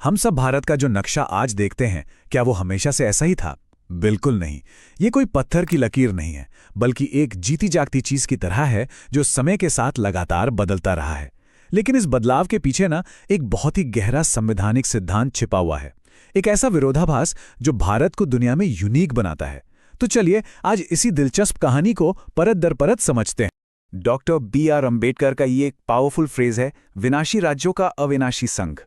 हम सब भारत का जो नक्शा आज देखते हैं, क्या वो हमेशा से ऐसा ही था? बिल्कुल नहीं। ये कोई पत्थर की लकीर नहीं है, बल्कि एक जीती जागती चीज की तरह है जो समय के साथ लगातार बदलता रहा है। लेकिन इस बदलाव के पीछे ना एक बहुत ही गहरा संवैधानिक सिद्धांत छिपा हुआ है, एक ऐसा विरोधाभास जो भारत को दुनिया में यूनिक बनाता है। तो चलिए आज इसी दिलचस्प कहानी को परत दर परत समझते हैं। Doctor B.R. अम्बेडकर का ये एक पावरफुल फ्रेज है, विनाशी राज्यों का अविनाशी संघ।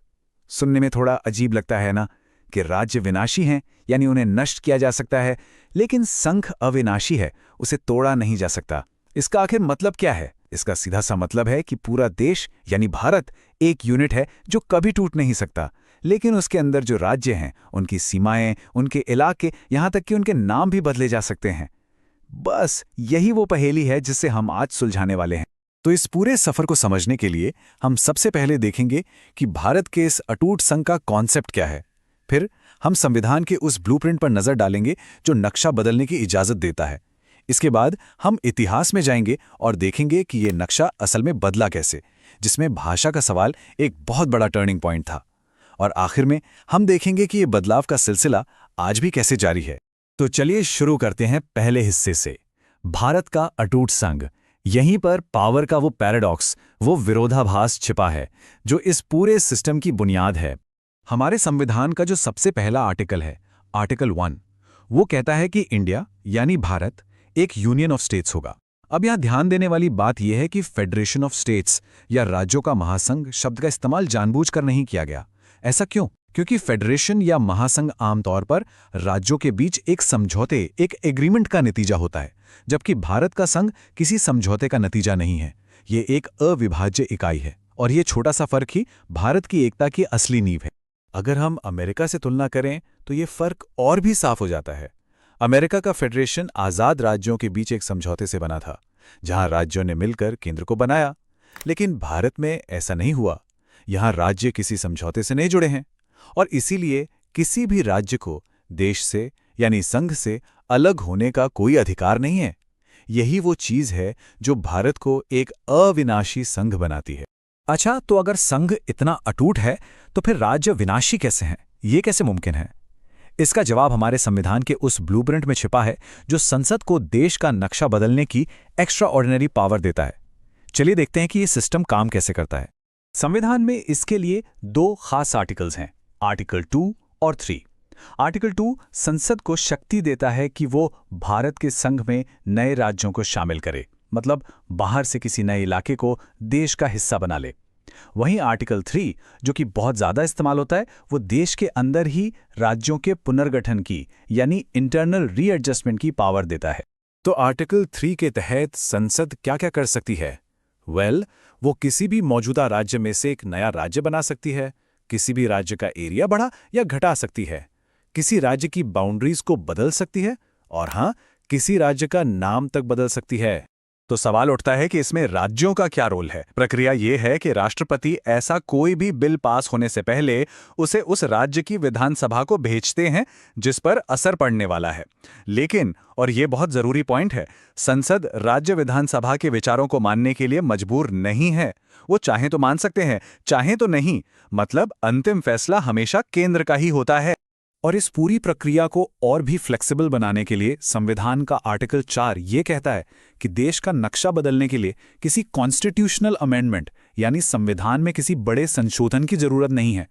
सुनने में थोड़ा अजीब लगता है ना, कि राज्य विनाशी हैं यानी उन्हें नष्ट किया जा सकता है, लेकिन संघ अविनाशी है, उसे तोड़ा नहीं जा सकता। इसका आखिर मतलब क्या है? इसका सीधा सा मतलब है कि पूरा देश यानी भारत एक यूनिट है जो कभी टूट नहीं सकता, लेकिन उसके अंदर जो राज्य हैं, उनकी सीमाएं, उनके इलाके, यहां तक कि उनके नाम भी बदले जा सकते हैं। बस यही वो पहेली है जिसे हम आज सुलझाने वाले हैं। तो इस पूरे सफर को समझने के लिए हम सबसे पहले देखेंगे कि भारत के इस अटूट संघ का कॉन्सेप्ट क्या है। फिर हम संविधान के उस ब्लूप्रिंट पर नजर डालेंगे जो नक्शा बदलने की इजाजत देता है। इसके बाद हम इतिहास में जाएंगे और देखेंगे कि ये नक्शा असल में बदला कैसे, जिसमें भाषा का सवाल एक बहुत बड़ा टर्निंग पॉइंट था। और आखिर में हम देखेंगे कि ये बदलाव का सिलसिला आज भी कैसे जारी है। तो चलिए शुरू करते हैं पहले हिस्से से, भारत का अटूट संघ। यहीं पर पावर का वो पैराडॉक्स, वो विरोधाभास छिपा है जो इस पूरे सिस्टम की बुनियाद है। हमारे संविधान का जो सबसे पहला आर्टिकल है, आर्टिकल 1, वो कहता है कि इंडिया यानी भारत एक यूनियन ऑफ स्टेट्स होगा। अब यहां ध्यान देने वाली बात यह है कि फेडरेशन ऑफ स्टेट्स या राज्यों का महासंघ शब्द का इस्तेमाल जानबूझकर नहीं किया गया। ऐसा क्यों? क्योंकि फेडरेशन या महासंघ आमतौर पर राज्यों के बीच एक समझौते, एक एग्रीमेंट का नतीजा होता है, जबकि भारत का संघ किसी समझौते का नतीजा नहीं है। ये एक अविभाज्य इकाई है और ये छोटा सा फर्क ही भारत की एकता की असली नींव है। अगर हम अमेरिका से तुलना करें तो ये फर्क और भी साफ हो जाता है। अमेरिका का फेडरेशन आज़ाद राज्यों के बीच एक समझौते से बना था, जहां राज्यों ने मिलकर केंद्र को बनाया। लेकिन भारत में ऐसा नहीं हुआ। यहां राज्य किसी समझौते से नहीं जुड़े हैं और इसीलिए किसी भी राज्य को देश से यानी संघ से अलग होने का कोई अधिकार नहीं है। यही वो चीज है जो भारत को एक अविनाशी संघ बनाती है। अच्छा, तो अगर संघ इतना अटूट है तो फिर राज्य विनाशी कैसे हैं? ये कैसे मुमकिन है? इसका जवाब हमारे संविधान के उस ब्लूप्रिंट में छिपा है जो संसद को देश का नक्शा बदलने की एक्स्ट्रा ऑर्डिनरी पावर देता है। चलिए देखते हैं कि ये सिस्टम काम कैसे करता है। संविधान में इसके लिए दो खास आर्टिकल्स हैं, आर्टिकल 2 और 3। आर्टिकल 2 संसद को शक्ति देता है कि वो भारत के संघ में नए राज्यों को शामिल करे, मतलब बाहर से किसी नए इलाके को देश का हिस्सा बना ले। वहीं आर्टिकल 3, जो कि बहुत ज्यादा इस्तेमाल होता है, वो देश के अंदर ही राज्यों के पुनर्गठन की यानी इंटरनल रीएडजस्टमेंट की पावर देता है। तो आर्टिकल 3 के तहत संसद क्या क्या कर सकती है? वो किसी भी मौजूदा राज्य में से एक नया राज्य बना सकती है, किसी भी राज्य का एरिया बढ़ा या घटा सकती है, किसी राज्य की बाउंड्रीज को बदल सकती है और हां, किसी राज्य का नाम तक बदल सकती है। तो सवाल उठता है कि इसमें राज्यों का क्या रोल है? प्रक्रिया यह है कि राष्ट्रपति ऐसा कोई भी बिल पास होने से पहले उसे उस राज्य की विधानसभा को भेजते हैं जिस पर असर पड़ने वाला है। लेकिन, और यह बहुत जरूरी पॉइंट है, संसद राज्य विधानसभा के विचारों को मानने के लिए मजबूर नहीं है। वो चाहे तो मान सकते हैं, चाहे तो नहीं। मतलब अंतिम फैसला हमेशा केंद्र का ही होता है। और इस पूरी प्रक्रिया को और भी फ्लेक्सिबल बनाने के लिए संविधान का आर्टिकल 4 ये कहता है कि देश का नक्शा बदलने के लिए किसी कॉन्स्टिट्यूशनल अमेंडमेंट यानी संविधान में किसी बड़े संशोधन की जरूरत नहीं है।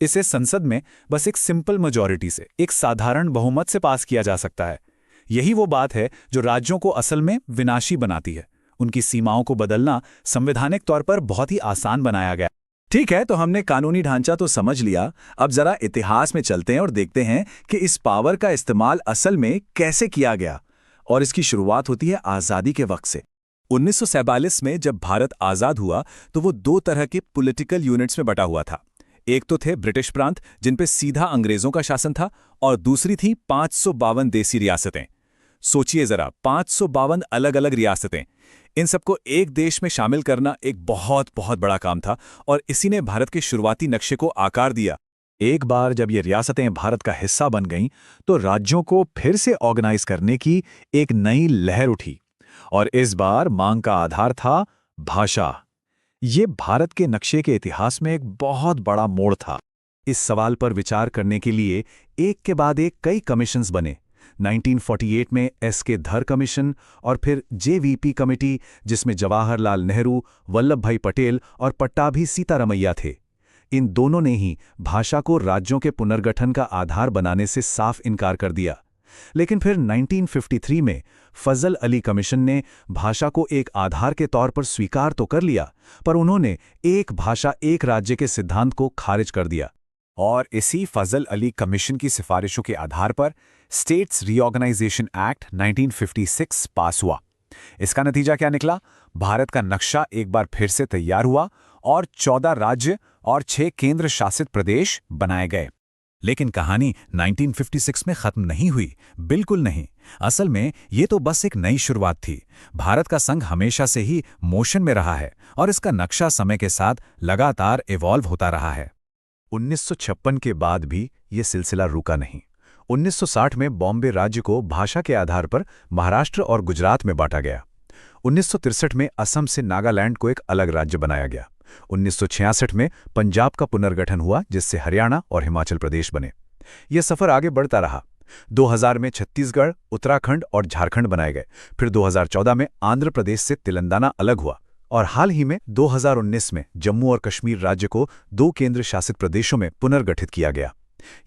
इसे संसद में बस एक सिंपल मेजॉरिटी से, एक साधारण बहुमत से पास किया जा सकता है। यही वो बात है जो राज्यों को असल में विनाशी बनाती है। उनकी सीमाओं को बदलना संवैधानिक तौर पर बहुत ही आसान बनाया गया। ठीक है, तो हमने कानूनी ढांचा तो समझ लिया। अब जरा इतिहास में चलते हैं और देखते हैं कि इस पावर का इस्तेमाल असल में कैसे किया गया। और इसकी शुरुआत होती है आज़ादी के वक्त से। 1947 में जब भारत आज़ाद हुआ तो वो दो तरह के पॉलिटिकल यूनिट्स में बटा हुआ था। एक तो थे ब्रिटिश प्रांत, जिन पे सीधा अंग्रेजों का शासन था, और दूसरी थी 552 देसी रियासतें। सोचिए जरा, 552 अलग अलग रियासतें, इन सबको एक देश में शामिल करना एक बहुत बहुत बड़ा काम था और इसी ने भारत के शुरुआती नक्शे को आकार दिया। एक बार जब ये रियासतें भारत का हिस्सा बन गईं, तो राज्यों को फिर से ऑर्गेनाइज करने की एक नई लहर उठी और इस बार मांग का आधार था भाषा। ये भारत के नक्शे के इतिहास में एक बहुत बड़ा मोड़ था। इस सवाल पर विचार करने के लिए एक के बाद एक कई कमीशंस बने। 1948 में एस.के. धर कमीशन और फिर जेवीपी कमेटी, जिसमें जवाहरलाल नेहरू, वल्लभ भाई पटेल और पट्टाभी सीतारमैया थे। इन दोनों ने ही भाषा को राज्यों के पुनर्गठन का आधार बनाने से साफ इनकार कर दिया। लेकिन फिर 1953 में फजल अली कमीशन ने भाषा को एक आधार के तौर पर स्वीकार तो कर लिया, पर उन्होंने एक भाषा एक राज्य के सिद्धांत को खारिज कर दिया। और इसी फजल अली कमीशन की सिफारिशों के आधार पर स्टेट्स रीऑर्गेनाइजेशन एक्ट 1956 पास हुआ। इसका नतीजा क्या निकला? भारत का नक्शा एक बार फिर से तैयार हुआ और 14 राज्य और 6 केंद्र शासित प्रदेश बनाए गए। लेकिन कहानी 1956 में खत्म नहीं हुई, बिल्कुल नहीं। असल में ये तो बस एक नई शुरुआत थी। भारत का संघ हमेशा से ही मोशन में रहा है और इसका नक्शा समय के साथ लगातार इवॉल्व होता रहा है। 1956 के बाद भी ये सिलसिला रुका नहीं। 1960 में बॉम्बे राज्य को भाषा के आधार पर महाराष्ट्र और गुजरात में बांटा गया। 1963 में असम से नागालैंड को एक अलग राज्य बनाया गया। 1966 में पंजाब का पुनर्गठन हुआ, जिससे हरियाणा और हिमाचल प्रदेश बने। यह सफर आगे बढ़ता रहा। 2000 में छत्तीसगढ़, उत्तराखंड और झारखंड बनाए गए। फिर 2014 में आंध्र प्रदेश से तेलंगाना अलग हुआ और हाल ही में 2019 में जम्मू और कश्मीर राज्य को 2 केंद्र शासित प्रदेशों में पुनर्गठित किया गया।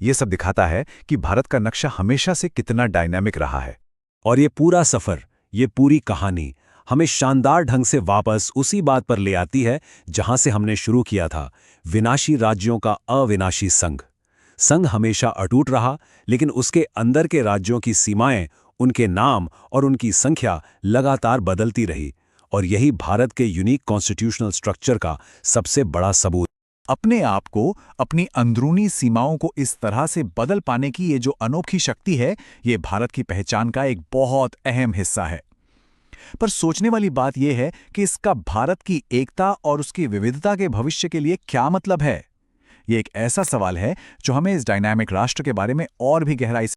ये सब दिखाता है कि भारत का नक्शा हमेशा से कितना डायनामिक रहा है। और ये पूरा सफर, ये पूरी कहानी हमें शानदार ढंग से वापस उसी बात पर ले आती है जहां से हमने शुरू किया था, विनाशी राज्यों का अविनाशी संघ। संघ हमेशा अटूट रहा, लेकिन उसके अंदर के राज्यों की सीमाएं, उनके नाम और उनकी संख्या लगातार बदलती रही। और यही भारत के यूनिक कॉन्स्टिट्यूशनल स्ट्रक्चर का सबसे बड़ा सबूत। अपने आप को, अपनी अंदरूनी सीमाओं को इस तरह से बदल पाने की ये जो अनोखी शक्ति है, ये भारत की पहचान का एक बहुत अहम हिस्सा है। पर सोचने वाली बात यह है कि इसका भारत की एकता और उसकी विविधता के भविष्य के लिए क्या मतलब है। ये एक ऐसा सवाल है जो हमें इस डायनामिक राष्ट्र के बारे में और भी गहराई से